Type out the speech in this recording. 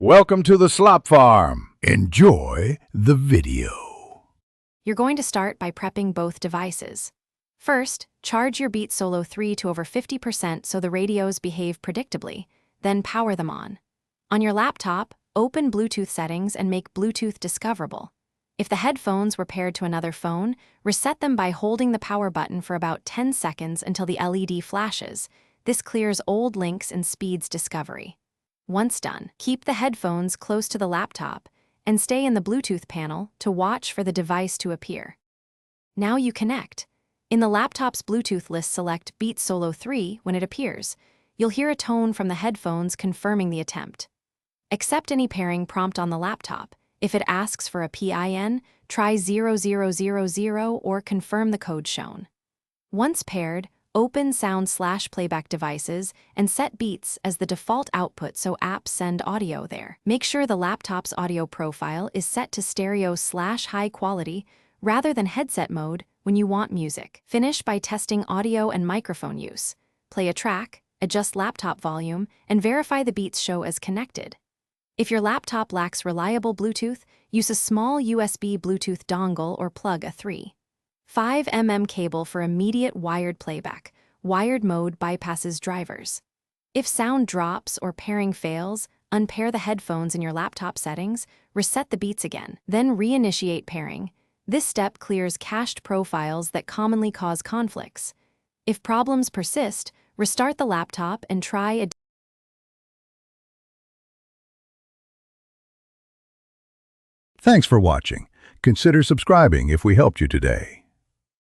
Welcome to the Slop Farm. Enjoy the video. You're going to start by prepping both devices. First, charge your Beats Solo 3 to over 50% so the radios behave predictably, then power them on. On your laptop, open Bluetooth settings and make Bluetooth discoverable. If the headphones were paired to another phone, reset them by holding the power button for about 10 seconds until the LED flashes. This clears old links and speeds discovery. Once done, keep the headphones close to the laptop and stay in the Bluetooth panel to watch for the device to appear. Now you connect. In the laptop's Bluetooth list, select Beats Solo 3 when it appears. You'll hear a tone from the headphones confirming the attempt. Accept any pairing prompt on the laptop. If it asks for a PIN, try 0000 or confirm the code shown. Once paired, open sound/playback devices and set Beats as the default output so apps send audio there. Make sure the laptop's audio profile is set to stereo/high quality rather than headset mode when you want music. Finish by testing audio and microphone use. Play a track, adjust laptop volume, and verify the Beats show as connected. If your laptop lacks reliable Bluetooth, use a small USB Bluetooth dongle or plug a 3.5 cable for immediate wired playback. Wired mode bypasses drivers. If sound drops or pairing fails, unpair the headphones in your laptop settings, reset the Beats again, then reinitiate pairing. This step clears cached profiles that commonly cause conflicts. If problems persist, restart the laptop and try a Thanks for watching. Consider subscribing if we helped you today.